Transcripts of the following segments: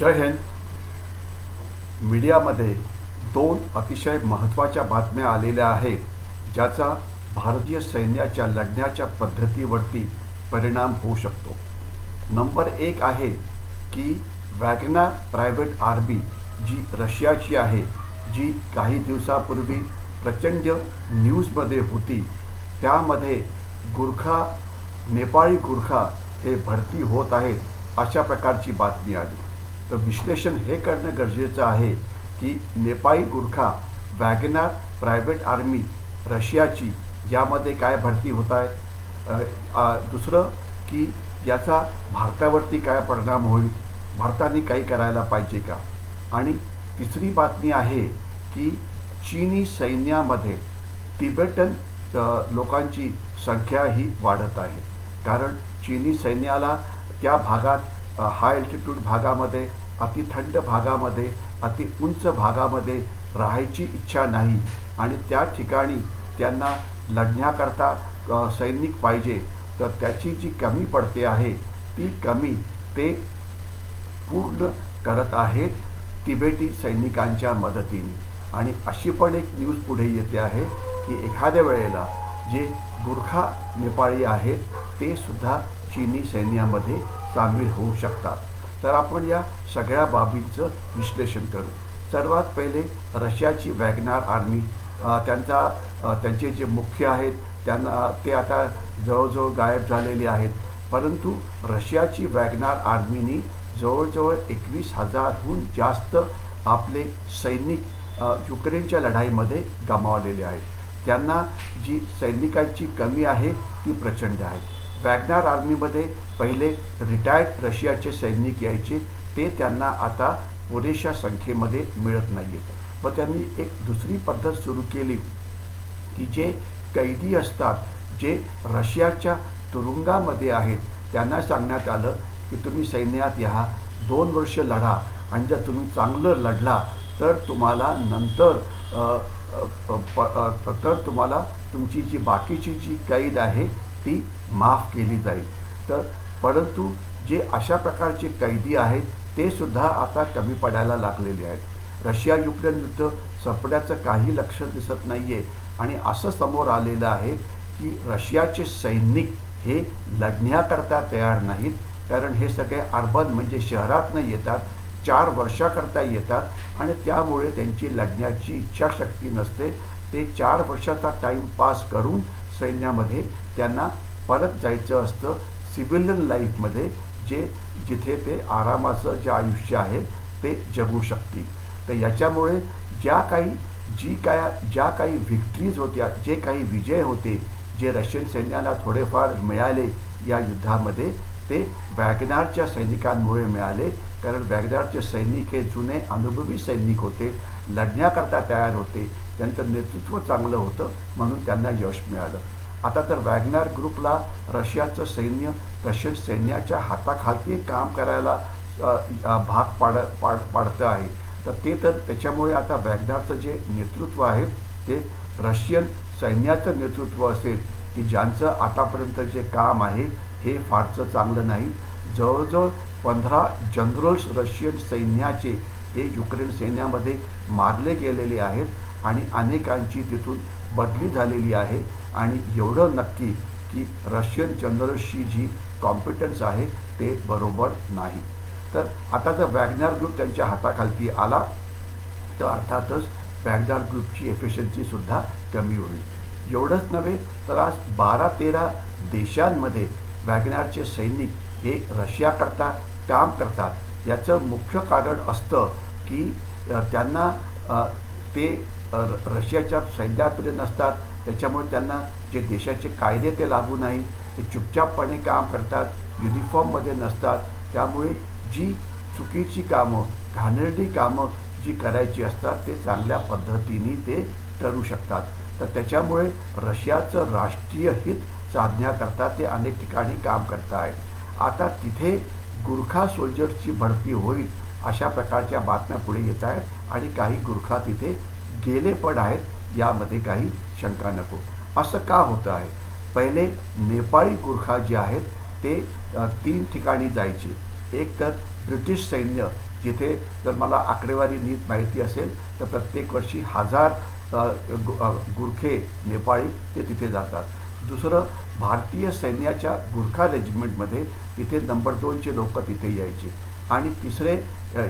जय हिंद. मीडियामध्ये दोन अतिशय महत्त्वाच्या बातम्या आलेल्या आहेत ज्याचा भारतीय सैन्याच्या लढण्याच्या पद्धतीवरती परिणाम होऊ शकतो. नंबर एक आहे की वॅगनर प्रायव्हेट आर्मी जी रशियाची आहे, जी काही दिवसापूर्वी प्रचंड न्यूजमध्ये होती, त्यामध्ये गुरखा नेपाळी गुरखा हे भरती होत आहेत अशा प्रकारची बातमी आली. तर विश्लेषण हे करणं गरजेचं आहे की Nepali Gurkha WagonR private army रशियाची यामध्ये काय भरती होत आहे. दुसरं की याचा भारतावरती काय परिणाम होईल, भारताने काही करायला पाहिजे का. आणि तिसरी बातमी आहे की चीनी सैन्यामध्ये तिबेटन लोकांची संख्या ही वाढत आहे. कारण चीनी सैन्याला त्या भागात हाय अल्टिट्यूड भागामध्ये, अति थंड भागामध्ये, अति उंच भागामध्ये राहायची इच्छा नाही आणि त्या ठिकाणी त्यांना लढण्याकरता सैनिक पाहिजे. तर त्याची जी कमी पडते आहे ती कमी ते पूर्ण करत आहेत तिबेटी सैनिकांच्या मदतीने. आणि अशी पण एक न्यूज पुढे येते आहे की एखाद्या वेळेला जे गुरखा नेपाळी आहेत ते सुद्धा चीनी सैन्यामध्ये सामील होऊ शकतात. तर आपण या सगळ्या बाबींचं विश्लेषण करू. सर्वात पहिले रशियाची वॅगनर आर्मी, त्यांचे जे मुख्य आहेत ते आता जवळजवळ गायब झालेले आहेत. परंतु रशियाची वॅगनर आर्मीनी जवळजवळ 21,000हून जास्त आपले सैनिक युक्रेनच्या लढाईमध्ये गमावलेले आहेत. त्यांना जी सैनिकांची कमी आहे ती प्रचंड आहे. वॅगनर आर्मीमध्ये पहिले रिटायर्ड रशियाचे सैनिक यायचे, ते त्यांना आता पुरेशा संख्येमध्ये मिळत नाही आहेत. मग त्यांनी एक दुसरी पद्धत सुरू केली की जे कैदी असतात, जे रशियाच्या तुरुंगामध्ये आहेत, त्यांना सांगण्यात आलं की तुम्ही सैन्यात या, 2 वर्ष लढा आणि जर तुम्ही चांगलं लढला तर तुम्हाला नंतर तुम्हाला तुमची जी बाकीची जी कैद आहे ती माफ केली जाईल. तर परंतु जे अशा प्रकारचे कैदी आहेत ते सुद्धा आता कमी पडायला लागलेले आहेत. रशिया युक्रेन युद्ध संपण्याचं काही लक्षण दिसत नाही आहे आणि असं समोर आलेलं आहे की रशियाचे सैनिक हे लढण्याकरता तयार नाहीत. कारण हे सगळे अर्बन म्हणजे शहरातनं येतात, 4 वर्षाकरता येतात आणि त्यामुळे त्यांची लढण्याची इच्छाशक्ती नसते. ते 4 वर्षाचा टाईम पास करून सैन्यामध्ये त्यांना परत जायचं असतं सिव्हिलियन लाईफमध्ये, जिथे ते आरामाचं जे आयुष्य आहे ते जगू शकतील. तर याच्यामुळे ज्या काही व्हिक्ट्रीज होत्या, जे काही विजय होते, जे रशियन सैन्याला थोडेफार मिळाले या युद्धामध्ये, ते वॅगनरच्या सैनिकांमुळे मिळाले. कारण वॅगनरचे सैनिक हे जुने अनुभवी सैनिक होते, लढण्याकरता तयार होते, त्यांचं नेतृत्व चांगलं होतं, म्हणून त्यांना यश मिळालं. आता तर वॅगनर ग्रुपला रशियन सैन्याच्या हाताखाली काम करायला भाग पाडतं आहे. तर त्याच्यामुळे आता वॅगनरचं जे नेतृत्व आहे ते रशियन सैन्याचं नेतृत्व असेल की ज्यांचं आतापर्यंत जे काम आहे हे फारसं चांगलं नाही. जवळजवळ 15 जनरल्स रशियन सैन्याचे हे युक्रेन सैन्यामध्ये मारले गेलेले आहेत आणि अनेकांची तिथून बदली झालेली आहे. आणि एवढं नक्की की रशियन जनरल्सची जी कॉम्पिटन्स आहे ते बरोबर नाही. तर आता जर वॅगनर ग्रुप त्यांच्या हाताखाली आला तर अर्थातच वॅगनर ग्रुपची एफिशियन्सीसुद्धा कमी होईल. एवढंच नव्हे तर आज 12-13 देशांमध्ये वॅगनरचे सैनिक हे रशियाकरता काम करतात. याचं मुख्य कारण असतं की त्यांना ते रशियाच्या सैन्यामध्ये नसतात, त्याच्यामुळे त्यांना जे देशाचे कायदे ते लागू नाही, ते चुपचापपणे काम करतात, युनिफॉर्ममध्ये नसतात. त्यामुळे जी चुकीची कामं, घाणेरडी कामं जी करायची असतात ते चांगल्या पद्धतीने ते ठरू शकतात. तर त्याच्यामुळे रशियाचं राष्ट्रीय हित साधण्याकरता ते अनेक ठिकाणी काम करत आहेत. आता तिथे गुरखा सोल्जर्सची भरती होईल अशा प्रकारच्या बातम्या पुढे येत आहेत आणि काही गुरखा तिथे गेले पण आहेत, यामध्ये काही शंका नको. असं का होतं आहे? पहिले नेपाळी गुरखा जे आहेत ते 3 ठिकाणी जायचे. एक तर ब्रिटिश सैन्य जिथे जर मला आकडेवारी नीट माहिती असेल तर प्रत्येक वर्षी 1000 गुरखे नेपाळी ते तिथे जातात. दुसरं, भारतीय सैन्याच्या गुरखा रेजिमेंटमध्ये तिथे नंबर 2चे लोक तिथे यायचे. आणि तिसरे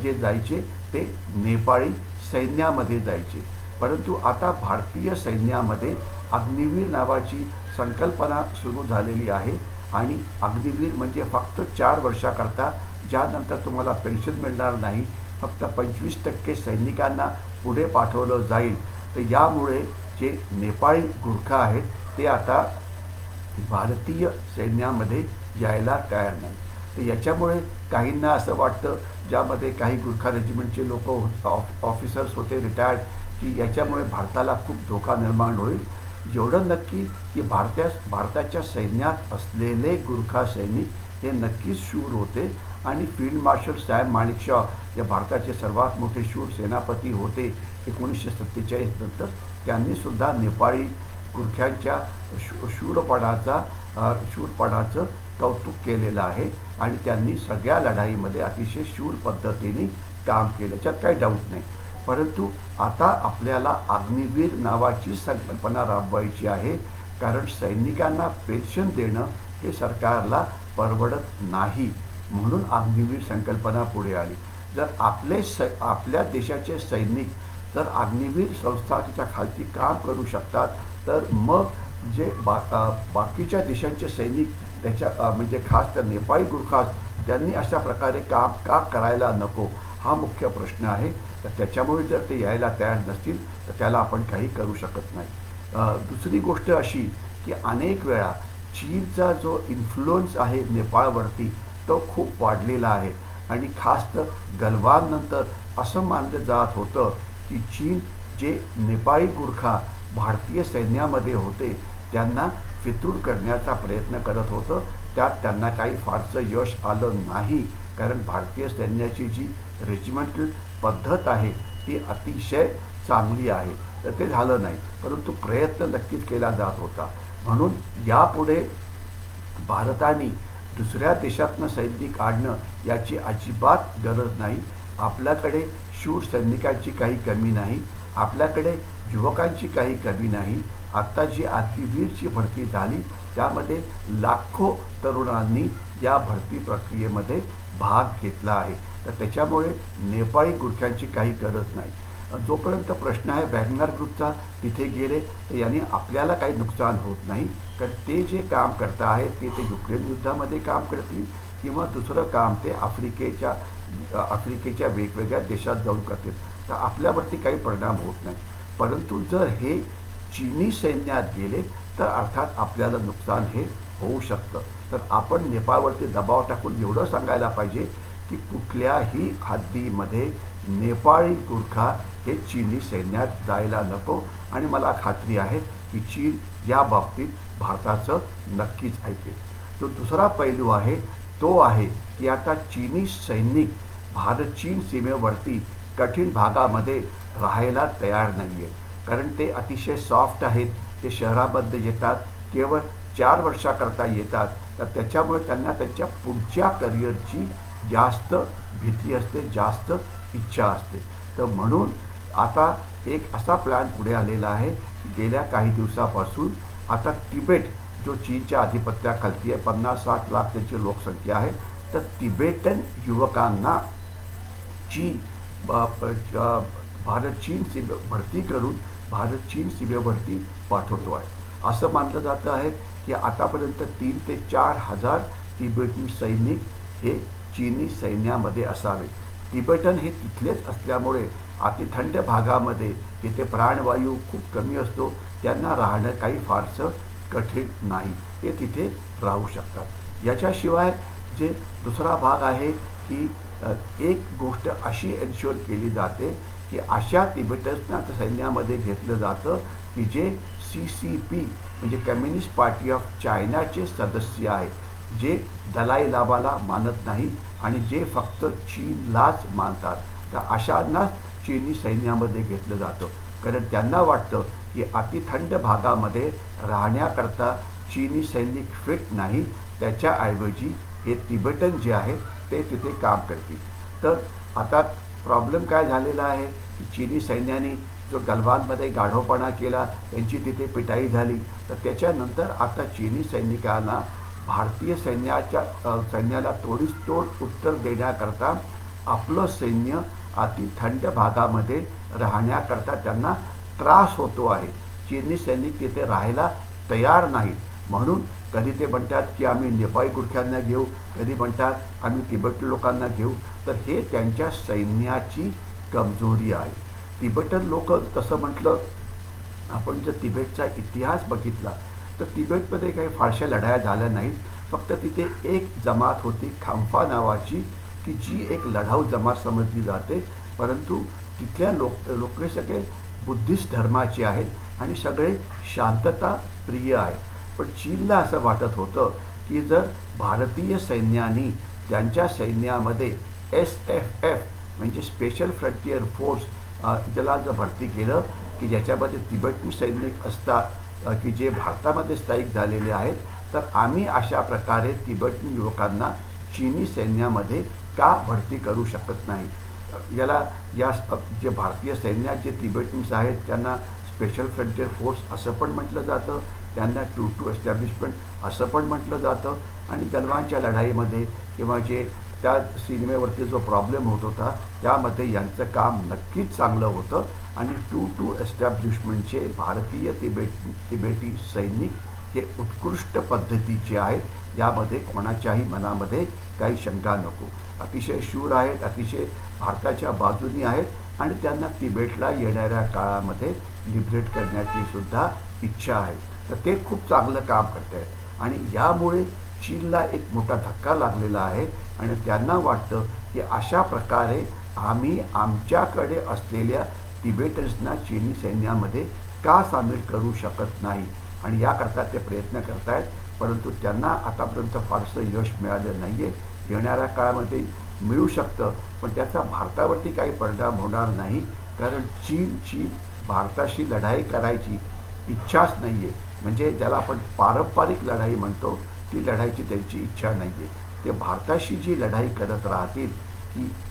जे जायचे ते नेपाळी सैन्यामध्ये जायचे. परंतु आता भारतीय सैन्यामध्ये अग्निवीर नावाची संकल्पना सुरू झालेली आहे. आणि अग्निवीर म्हणजे फक्त 4 वर्षाकरता, ज्यानंतर तुम्हाला पेन्शन मिळणार नाही, फक्त 25% सैनिकांना पुढे पाठवलं जाईल. तर यामुळे जे नेपाळी गुरखा आहेत ते आता भारतीय सैन्यामध्ये यायला तयार नाही. तर याच्यामुळे काहींना असं वाटतं, ज्यामध्ये काही गुरखा रेजिमेंटचे लोक ऑफिसर्स होते रिटायर्ड, की याच्यामुळे भारताला खूप धोका निर्माण होईल. एवढं नक्की की भारताच्या सैन्यात असलेले गुरखा सैनिक हे नक्कीच शूर होते. आणि फील्ड मार्शल सॅम माणिकशॉ जे भारताचे सर्वात मोठे शूर सेनापती होते 1947 नंतर, त्यांनीसुद्धा नेपाळी गुरख्यांच्या शूरपणाचं कौतुक केलेलं आहे. आणि त्यांनी सगळ्या लढाईमध्ये अतिशय शूर पद्धतीने काम केलं, याच्यात काही डाऊट नाही. परंतु आता आपल्याला अग्निवीर नावाची संकल्पना राबवायची आहे, कारण सैनिकांना पेन्शन देणं हे सरकारला परवडत नाही. म्हणून अग्निवीर संकल्पना पुढे आली. जर आपल्या देशाचे सैनिक जर अग्निवीर संस्थेच्या खालती काम करू शकतात, तर मग जे बाकीच्या देशांचे सैनिक त्याच्या म्हणजे खास तर नेपाळी गुरखा, त्यांनी अशा प्रकारे काम का करायला नको, हा मुख्य प्रश्न आहे. तर त्याच्यामुळे जर ते यायला तयार नसतील तर त्याला आपण काही करू शकत नाही. दुसरी गोष्ट अशी की अनेक वेळा चीनचा जो इन्फ्लुअन्स आहे नेपाळवरती तो खूप वाढलेला आहे. आणि खास तर गलवाननंतर असं मानलं जात होतं की चीन जे नेपाळी गुरखा भारतीय सैन्यामध्ये होते त्यांना फितूर करण्याचा प्रयत्न करत होतं. त्यात त्यांना काही फारसं यश आलं नाही, कारण भारतीय सैन्याची जी रेजिमेंटल पद्धत आहे ती अतिशय चांगली आहे. तर ते झालं नाही, परंतु प्रयत्न नक्कीच केला जात होता. म्हणून यापुढे भारताने दुसऱ्या देशातनं सैनिक आणणं याची अजिबात गरज नाही. आपल्याकडे शूर सैनिकांची काही कमी नाही, आपल्याकडे युवकांची काही कमी नाही. आत्ता जी अग्निवीरची भरती झाली त्यामध्ये लाखो तरुणांनी या भरती प्रक्रियेमध्ये भाग घेतला आहे. तर त्याच्यामुळे नेपाळी गुरख्यांची काही गरज नाही. जोपर्यंत प्रश्न आहे वॅगनर ग्रुपचा, तिथे गेले तर यांनी आपल्याला काही नुकसान होत नाही, कारण ते जे काम करत आहेत ते युक्रेन युद्धामध्ये काम करतील किंवा दुसरं काम ते आफ्रिकेच्या वेगवेगळ्या देशात जाऊन करतील. तर आपल्यावरती काही परिणाम होत नाही. परंतु जर हे चीनी सैन्यात गेले तर अर्थात आपल्याला नुकसान हे होऊ शकतं. तर आपण नेपाळवरती दबाव टाकून एवढं सांगायला पाहिजे की कुठल्याही हद्दीमध्ये नेपाळी गुरखा हे चीनी सैन्यात जायला नको. आणि मला खात्री आहे की चीन या बाबतीत भारताचं नक्कीच ऐकेल. जो दुसरा पैलू आहे तो आहे की आता चीनी सैनिक भारत चीन सीमेवरती कठीण भागामध्ये राहायला तयार नाही आहे, कारण ते अतिशय सॉफ्ट आहेत. ते शहरामध्ये येतात, केवळ 4 वर्षाकरता येतात. तर त्याच्यामुळे त्यांना त्यांच्या पुढच्या करिअरची जास्त भीती असते, जास्त इच्छा असते. तर म्हणून आता एक असा प्लॅन पुढे आलेला आहे की गेल्या काही दिवसापासून आता तिबेट जो चीनच्या आधिपत्याखालती आहे, 50-60 लाख त्याची लोकसंख्या आहे, तर तिबेटन युवकांना भारत चीन सीमे भरती करून भारत चीन सीमेवरती पाठवतो आहे. असं मानलं जातं आहे की आतापर्यंत 3 ते 4 हजार तिबेटी सैनिक हे चीनी सैन्यामध्ये असावे. तिबेटन हे तिथलेच असल्यामुळे अतिथंड भागामध्ये जिथे प्राणवायू खूप कमी असतो त्यांना राहणं काही फारसं कठीण नाही, ते तिथे राहू शकतात. याच्याशिवाय जे दुसरा भाग आहे की एक गोष्ट अशी एन्श्योर केली जाते की अशा तिबेटन्सना सैन्यामध्ये घेतलं जातं की जे CCP म्हणजे कम्युनिस्ट पार्टी ऑफ चायनाचे सदस्य आहेत, जे दलाई लामाला मानत नाही आणि जे फक्त चीनलाच मानतात. तर अशांनाच चीनी सैन्यामध्ये घेतलं जातं, कारण त्यांना वाटतं की अतिथंड भागामध्ये राहण्याकरता चीनी सैनिक फिट नाही, त्याच्याऐवजी हे तिबेटन जे आहेत ते तिथे काम करतील. तर आता प्रॉब्लेम काय झालेला आहे की चीनी सैन्याने जो गलवानमध्ये गाढवपणा केला, त्यांची तिथे पिटाई झाली, तर त्याच्यानंतर आता चीनी सैनिकांना भारतीय सैन्याला तोड उत्तर देण्याकरता आपलं सैन्य अति थंड भागामध्ये राहण्याकरता त्यांना त्रास होतो आहे. चीनी सैनिक तिथे राहायला तयार नाहीत. म्हणून कधी ते म्हणतात की आम्ही नेपाळी गुरख्यांना घेऊ, कधी म्हणतात आम्ही तिबेटी लोकांना घेऊ. तर हे त्यांच्या सैन्याची कमजोरी आहे. तिबेटन लोक तसं म्हटलं, आपण जर तिबेटचा इतिहास बघितला तर तिबेटमध्ये काही फारशा लढाया झाल्या नाहीत. फक्त तिथे एक जमात होती खांफा नावाची, की जी एक लढाऊ जमात समजली जाते. परंतु तिथल्या लोक सगळे बुद्धिस्ट धर्माचे आहेत आणि सगळे शांतता प्रिय आहेत. पण चीनला असं वाटत होतं की जर भारतीय सैन्याने त्यांच्या सैन्यामध्ये SFF म्हणजे स्पेशल फ्रंटियर फोर्स ज्याला जर भरती केलं की ज्याच्यामध्ये तिबेटी सैनिक असतात की जे भारतामध्ये स्थायिक झालेले आहेत, तर आम्ही अशा प्रकारे तिबेटी युवकांना चीनी सैन्यामध्ये का भरती करू शकत नाही. या जे भारतीय सैन्यात जे तिबेटन्स आहेत त्यांना स्पेशल फ्रंटियर फोर्स असं पण म्हटलं जातं, त्यांना 2-2 एस्टॅब्लिशमेंट असं पण म्हटलं जातं. आणि गलवानच्या लढाईमध्ये किंवा जे त्या सिनेमेवरती जो प्रॉब्लेम होत होता त्यामध्ये यांचं काम नक्कीच चांगलं होतं. आणि 2-2 एस्टॅब्लिशमेंटचे भारतीय तिबेटी सैनिक हे उत्कृष्ट पद्धतीचे आहेत, यामध्ये कोणाच्याही मनामध्ये काही शंका नको. अतिशय शूर आहेत, अतिशय भारताच्या बाजूनी आहेत आणि त्यांना तिबेटला येणाऱ्या काळामध्ये लिबरेट करण्याची सुद्धा इच्छा आहे. तर ते खूप चांगलं काम करत आहेत आणि यामुळे चीनला एक मोठा धक्का लागलेला आहे आणि त्यांना वाटतं की अशा प्रकारे आम्ही आमच्याकडे असलेल्या तिबेटन्सना चीनी सैन्यामध्ये का सामील करू शकत नाही. आणि याकरता ते प्रयत्न करत आहेत, परंतु त्यांना आतापर्यंत फारसं यश मिळालं नाही आहे. येणाऱ्या काळामध्ये मिळू शकतं, पण त्याचा भारतावरती काही परिणाम होणार नाही, कारण चीनची भारताशी लढाई करायची इच्छाच नाही आहे. म्हणजे ज्याला आपण पारंपरिक लढाई म्हणतो ती लढायची त्यांची इच्छा नाही आहे. ते भारताशी जी लढाई करत राहतील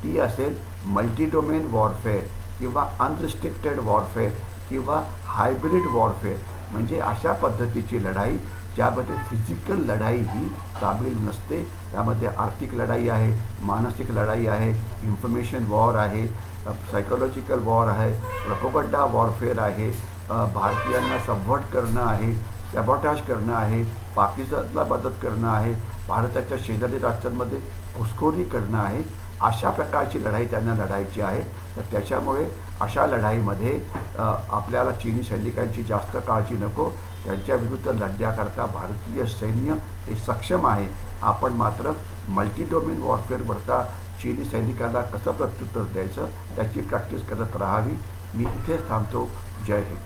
ती असेल मल्टीडोमेन वॉरफेअर किंवा अनरिस्ट्रिक्टेड वॉरफेअर किंवा हायब्रिड वॉरफेअर, म्हणजे अशा पद्धतीची लढाई ज्यामध्ये फिजिकल लढाई ही सामील नसते. त्यामध्ये आर्थिक लढाई आहे, मानसिक लढाई आहे, इन्फॉर्मेशन वॉर आहे, सायकोलॉजिकल वॉर आहे, प्रोपगंडा वॉरफेअर आहे, भारतीयांना सबव्हर्ट करणं आहे, सॅबॉटाज करणं आहे, पाकिस्तानला मदत करणं आहे, भारताच्या शेजारी राष्ट्रांमध्ये घुसखोरी करणं आहे. अशा प्रकारची लढाई त्यांना लढायची आहे. तर त्याच्यामुळे अशा लढाईमध्ये आपल्याला चीनी सैनिकांची जास्त काळजी नको. त्यांच्या विरुद्ध लढण्याकरता भारतीय सैन्य हे सक्षम आहे. आपण मात्र मल्टीडोमेन वॉरफेअरवरता चीनी सैनिकांना कसं प्रत्युत्तर द्यायचं त्याची प्रॅक्टिस करत राहावी. मी इथेच थांबतो. जय हिंद.